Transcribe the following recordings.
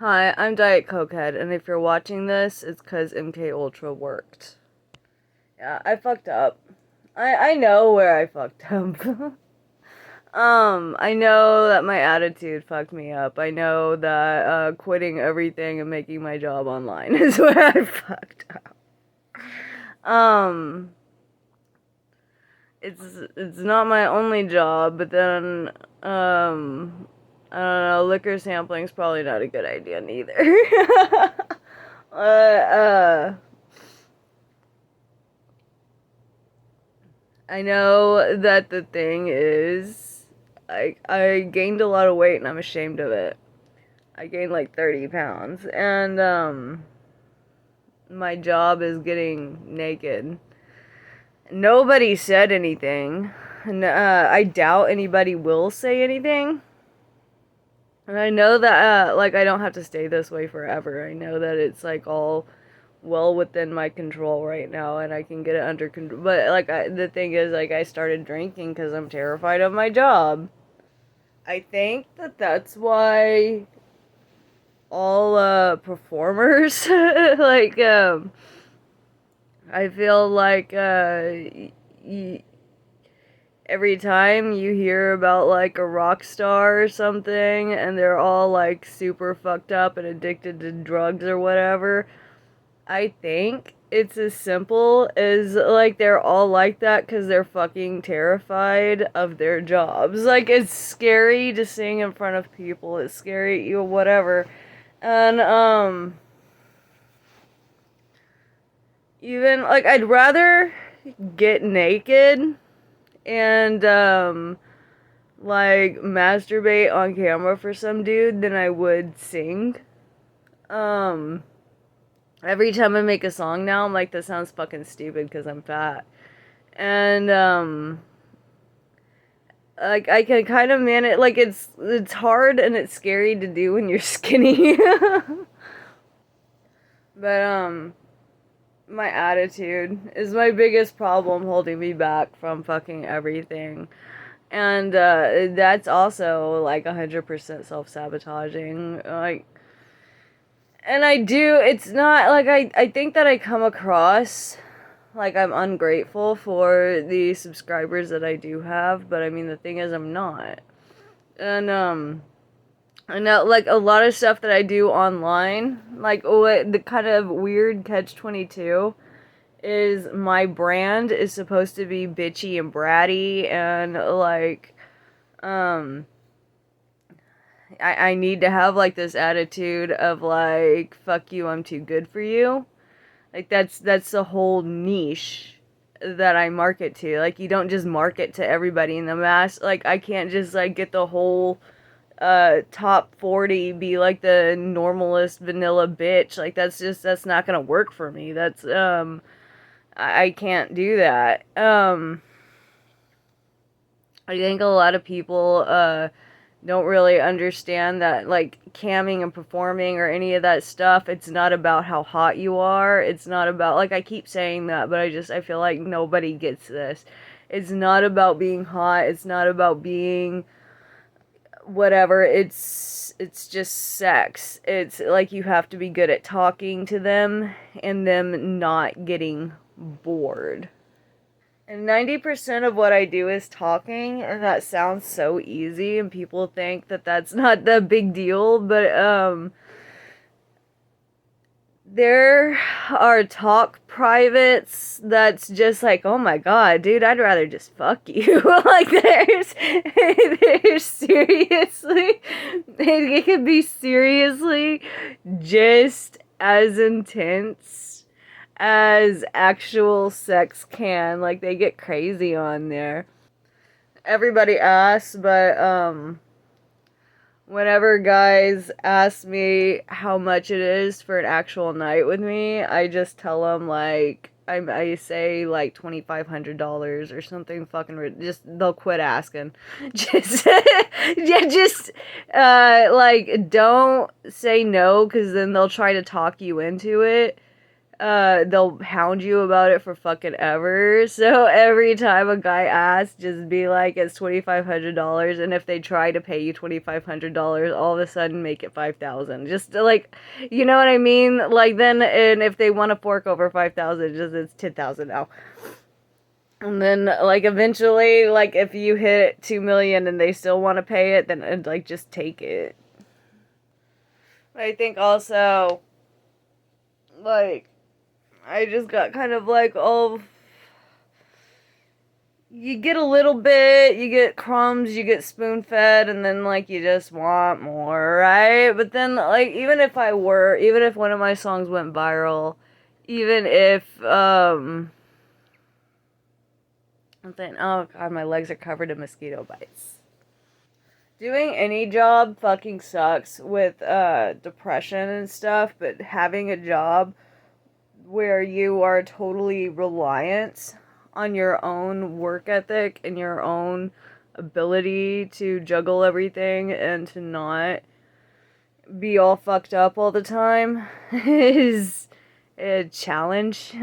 Hi, I'm Diet Cokehead, and if you're watching this, it's because MK Ultra worked. Yeah, I fucked up. I know where I fucked up. I know that my attitude fucked me up. I know that quitting everything and making my job online is where I fucked up. Um, it's it's not my only job, but then I don't know, liquor sampling's probably not a good idea neither. I know that the thing is, I gained a lot of weight and I'm ashamed of it. I gained like 30 pounds, and my job is getting naked. Nobody said anything, and I doubt anybody will say anything. And I know that like I don't have to stay this way forever. I know that it's like all well within my control right now and I can get it under control. But like the thing is, like, I started drinking because I'm terrified of my job. I think that that's why all performers like I feel like y- every time you hear about like a rock star or something and they're all like super fucked up and addicted to drugs or whatever, I think it's as simple as like they're all like that because they're fucking terrified of their jobs. Like, it's scary to sing in front of people. It's scary, you know, whatever. And even like I'd rather get naked and like masturbate on camera for some dude than I would sing. Um every time I make a song now, I'm like, this sounds fucking stupid because I'm fat. And like I can kind of manage, like it's hard and it's scary to do when you're skinny. But my attitude is my biggest problem holding me back from fucking everything. And that's also like 100% self-sabotaging. Like, and it's not like I think that I come across like I'm ungrateful for the subscribers that I do have, but I mean, the thing is, I'm not. And I know, like, a lot of stuff that I do online, like, what the kind of weird catch-22 is, my brand is supposed to be bitchy and bratty and like um I need to have like this attitude of like, fuck you, I'm too good for you. Like, that's the whole niche that I market to. Like, you don't just market to everybody in the mass. Like, I can't just like get the whole top 40 be like the normalest vanilla bitch. Like, that's not gonna work for me. That's I can't do that. I think a lot of people don't really understand that, like, camming and performing or any of that stuff, it's not about how hot you are. It's not about, like, I keep saying that, but I feel like nobody gets this. It's not about being hot. It's not about being whatever. It's just sex. It's like you have to be good at talking to them and them not getting bored. And 90% of what I do is talking, and that sounds so easy, and people think that that's not the big deal, but there are talk privates that's just like, oh my god, dude, I'd rather just fuck you. Like, there's seriously, it can be seriously just as intense as actual sex can. Like, they get crazy on there. Everybody asks, but whenever guys ask me how much it is for an actual night with me, I just tell them like I say like $2,500 or something fucking just they'll quit asking. Just yeah, just like, don't say no, because then they'll try to talk you into it. they'll hound you about it for fucking ever. So every time a guy asks, just be like, it's $2,500, and if they try to pay you $2,500, all of a sudden make it 5,000. Just like, you know what I mean? Like then, and if they want to fork over 5,000, just it's 10,000 now. And then, like, eventually, like, if you hit 2 million and they still want to pay it, then, like, just take it. I think also, like, I just got kind of like, oh, you get a little bit, you get crumbs, you get spoon fed, and then, like, you just want more, right? But then, like, even if one of my songs went viral, even if, I'm thinking, oh god, my legs are covered in mosquito bites. Doing any job fucking sucks with depression and stuff, but having a job where you are totally reliant on your own work ethic and your own ability to juggle everything and to not be all fucked up all the time is a challenge.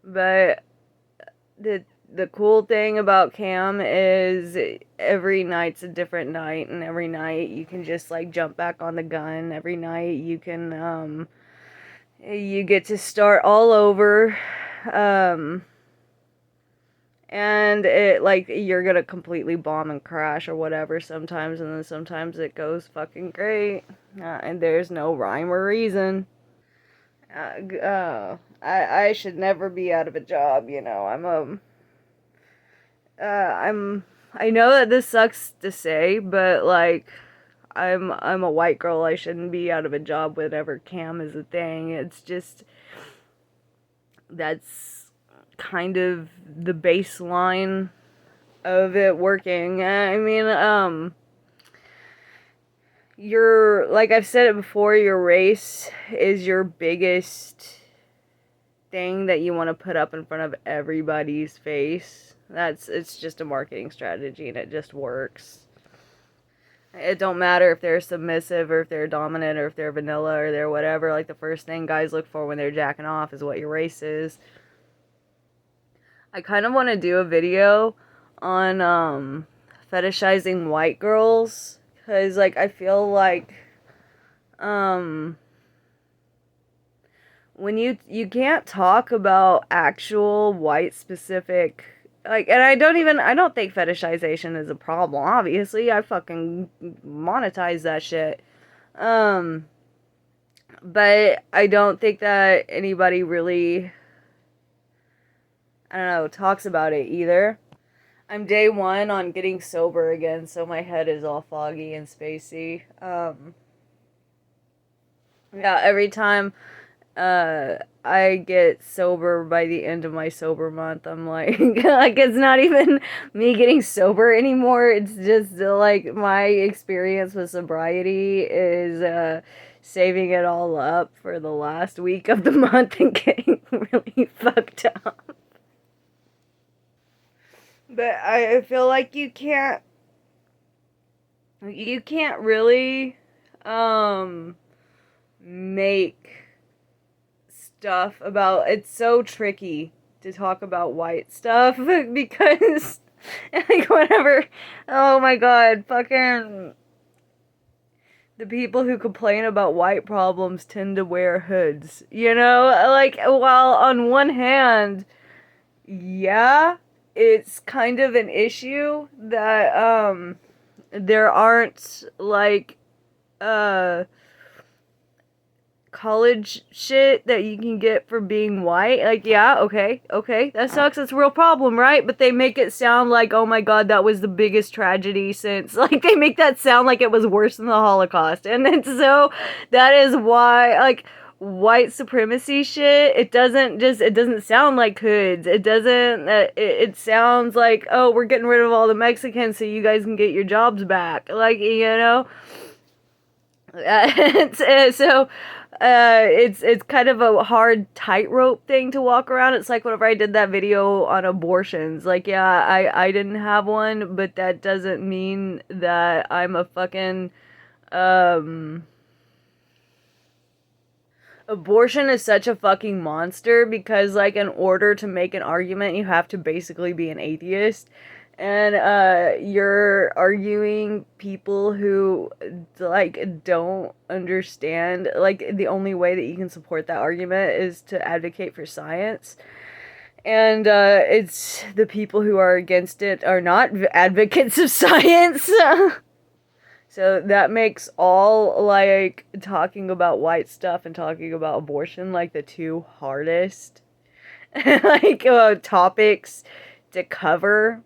But the the cool thing about cam is every night's a different night, and every night you can just like jump back on the gun. Every night you get to start all over. um and it like you're gonna completely bomb and crash or whatever sometimes, and then sometimes it goes fucking great, and there's no rhyme or reason. I should never be out of a job, you know. I know that this sucks to say, but like I'm a white girl. I shouldn't be out of a job whenever cam is a thing. It's just that's kind of the baseline of it working. I mean, your like I've said it before, your race is your biggest thing that you want to put up in front of everybody's face. It's just a marketing strategy and it just works. It don't matter if they're submissive or if they're dominant or if they're vanilla or they're whatever. Like the first thing guys look for when they're jacking off is what your race is. I kind of want to do a video on fetishizing white girls, cuz like I feel like um when you can't talk about actual white specific, like, and I don't think fetishization is a problem. Obviously I fucking monetize that shit. um but I don't think that anybody really, I don't know, talks about it either. I'm day one on getting sober again, so my head is all foggy and spacey. Yeah, every time I get sober by the end of my sober month, I'm like like it's not even me getting sober anymore. It's just like my experience with sobriety is saving it all up for the last week of the month and getting really fucked up. But I feel like you can't really um make stuff about, it's so tricky to talk about white stuff because like whatever, oh my god, fucking the people who complain about white problems tend to wear hoods, you know, like while on one hand, yeah, it's kind of an issue that there aren't like uh college shit that you can get for being white. Like, yeah, okay, that sucks. It's a real problem, right? But they make it sound like, oh my god, that was the biggest tragedy since. Like, they make that sound like it was worse than the Holocaust. And it's so, that is why, like, white supremacy shit, it doesn't sound like hoods. It doesn't, it sounds like, oh, we're getting rid of all the Mexicans so you guys can get your jobs back. Like, you know? So it's kind of a hard tightrope thing to walk around. It's like whenever I did that video on abortions. Like, yeah, I didn't have one, but that doesn't mean that I'm a fucking um Abortion is such a fucking monster because, like, in order to make an argument, you have to basically be an atheist. And, you're arguing people who, like, don't understand. Like, the only way that you can support that argument is to advocate for science. And, it's the people who are against it are not advocates of science. So that makes all, like, talking about white stuff and talking about abortion, like, the two hardest, like, topics to cover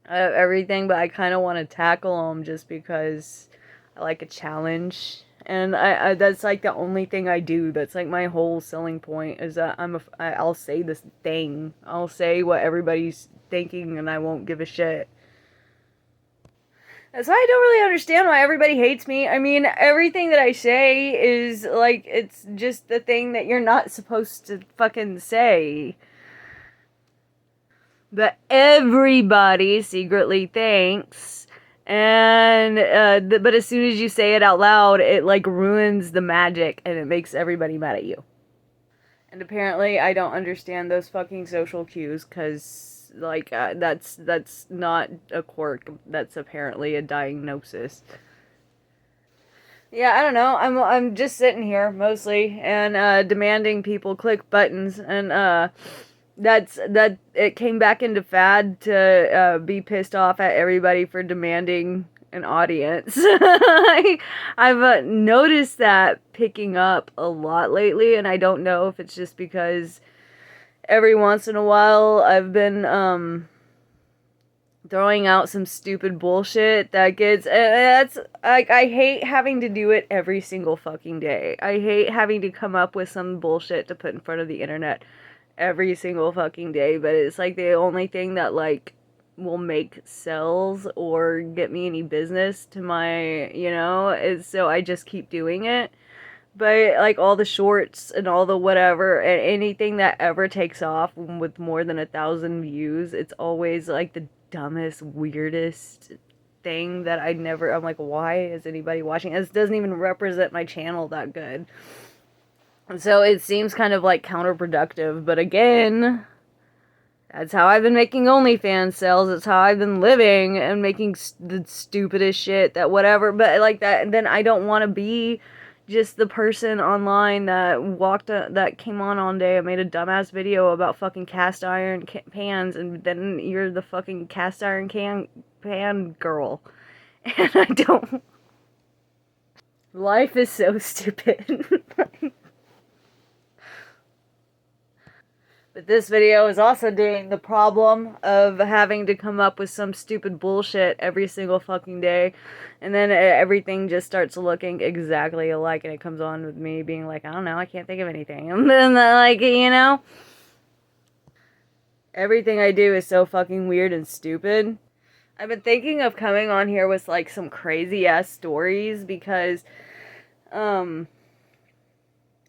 of everything, but I kind of want to tackle them just because I like a challenge. And that's, like, the only thing I do. That's, like, my whole selling point is that I'll say this thing. I'll say what everybody's thinking and I won't give a shit. So I don't really understand why everybody hates me. I mean, everything that I say is, like, it's just the thing that you're not supposed to fucking say. But everybody secretly thinks. And, but as soon as you say it out loud, it, like, ruins the magic and it makes everybody mad at you. And apparently I don't understand those fucking social cues, because like, that's not a quirk, that's apparently a diagnosis. Yeah, I don't know. I'm just sitting here mostly and demanding people click buttons, and that it came back into fad to be pissed off at everybody for demanding an audience. I've noticed that picking up a lot lately, and I don't know if it's just because every once in a while I've been throwing out some stupid bullshit that gets, that's like, I hate having to do it every single fucking day. I hate having to come up with some bullshit to put in front of the internet every single fucking day, but it's like the only thing that, like, will make sales or get me any business to my, is, so I just keep doing it. But, like, all the shorts and all the whatever, and anything that ever takes off with more than 1,000 views, it's always, like, the dumbest, weirdest thing that I'm like, why is anybody watching? This doesn't even represent my channel that good. So it seems kind of, like, counterproductive, but again, that's how I've been making OnlyFans sales. It's how I've been living and making the stupidest shit that whatever, but, like, that, then I don't want to be just the person online that came on one day and made a dumbass video about fucking cast iron pans, and then you're the fucking cast iron pan girl. And I don't. Life is so stupid. But this video is also doing the problem of having to come up with some stupid bullshit every single fucking day. And then everything just starts looking exactly alike. And it comes on with me being like, I don't know, I can't think of anything. And then, like, everything I do is so fucking weird and stupid. I've been thinking of coming on here with, like, some crazy ass stories because,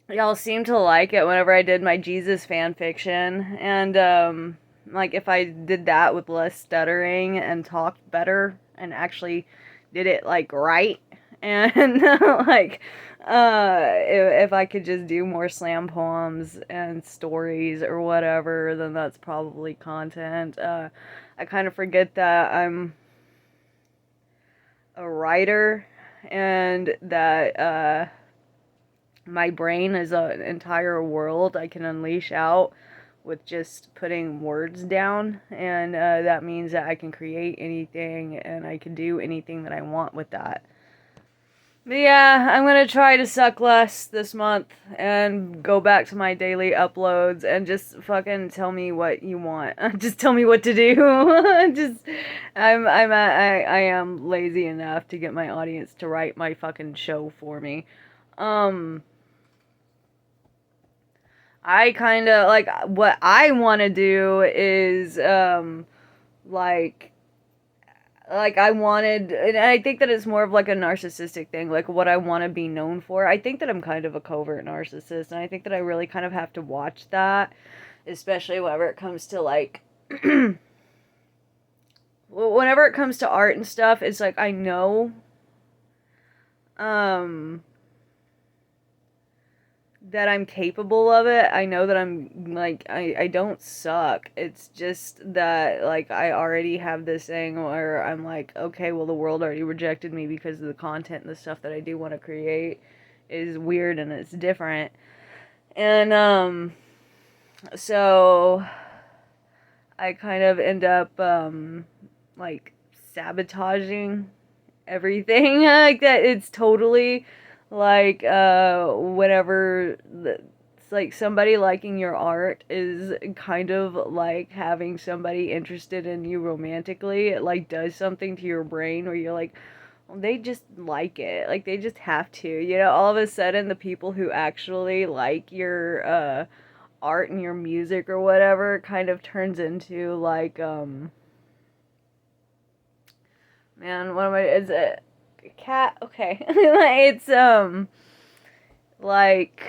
y'all seem to like it whenever I did my Jesus fan fiction, and like, if I did that with less stuttering and talked better and actually did it, like, right, and like, if I could just do more slam poems and stories or whatever, then that's probably content. I kind of forget that I'm a writer and that my brain is an entire world I can unleash out with just putting words down, and that means that I can create anything and I can do anything that I want with that. But yeah, I'm gonna try to suck less this month and go back to my daily uploads and just fucking tell me what you want. Just tell me what to do. Just, I am lazy enough to get my audience to write my fucking show for me. I kind of, like, what I want to do is, like, I wanted, and I think that it's more of, like, a narcissistic thing, like, what I want to be known for. I think that I'm kind of a covert narcissist, and I think that I really kind of have to watch that, especially whenever it comes to, like, whenever it comes to art and stuff, it's like, I know, that I'm capable of it. I know that I'm like I don't suck. It's just that like I already have this thing where I'm like, okay, well the world already rejected me because of the content and the stuff that I do want to create is weird and it's different. And so I kind of end up like sabotaging everything like that. It's totally like whenever it's like somebody liking your art is kind of like having somebody interested in you romantically. It like does something to your brain where you're like, well, they just like it, like they just have to, you know. All of a sudden the people who actually like your art and your music or whatever kind of turns into like man, what am I, is it cat? Okay. It's like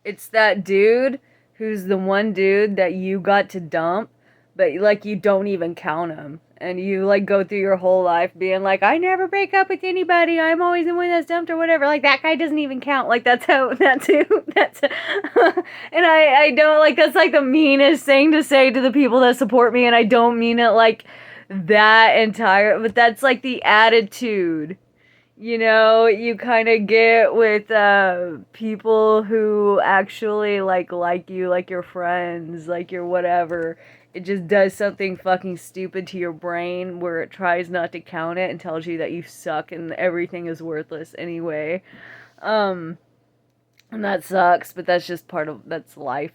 it's that dude who's the one dude that you got to dump, but like you don't even count him. And you like go through your whole life being like, I never break up with anybody. I'm always the one that's dumped or whatever. Like that guy doesn't even count. Like that's how that's who that's and I don't like that's like the meanest thing to say to the people that support me, and I don't mean it like that entire, but that's like the attitude, you know, you kind of get with people who actually like you, like your friends, like your whatever. It just does something fucking stupid to your brain where it tries not to count it and tells you that you suck and everything is worthless anyway. Um, and that sucks, but that's just part of that's life.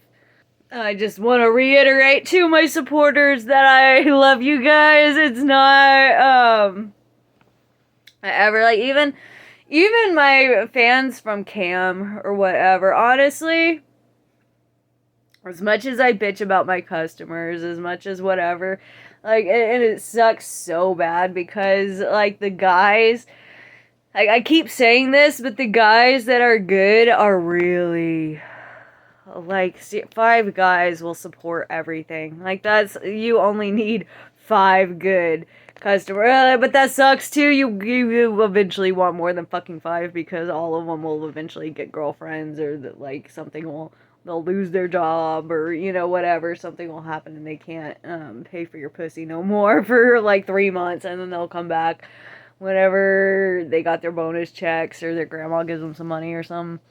I just want to reiterate to my supporters that I love you guys. It's not ever like even my fans from Cam or whatever, honestly, as much as I bitch about my customers, as much as whatever, like, and it sucks so bad because, like, the guys, like, I keep saying this, but the guys that are good are really, like, five guys will support everything. Like, that's, you only need five good customer, but that sucks too. You eventually want more than fucking five because all of them will eventually get girlfriends or that like something will they'll lose their job or you know whatever, something will happen and they can't pay for your pussy no more for like 3 months, and then they'll come back whenever they got their bonus checks or their grandma gives them some money or something.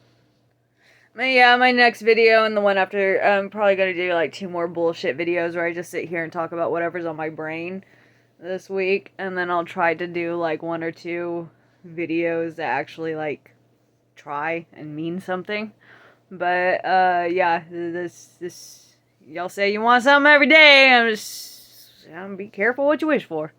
But yeah, my next video and the one after, I'm probably gonna do like 2 more bullshit videos where I just sit here and talk about whatever's on my brain this week, and then I'll try to do like 1 or 2 videos that actually like try and mean something. But yeah, this y'all say you want something every day. I'm just be careful what you wish for.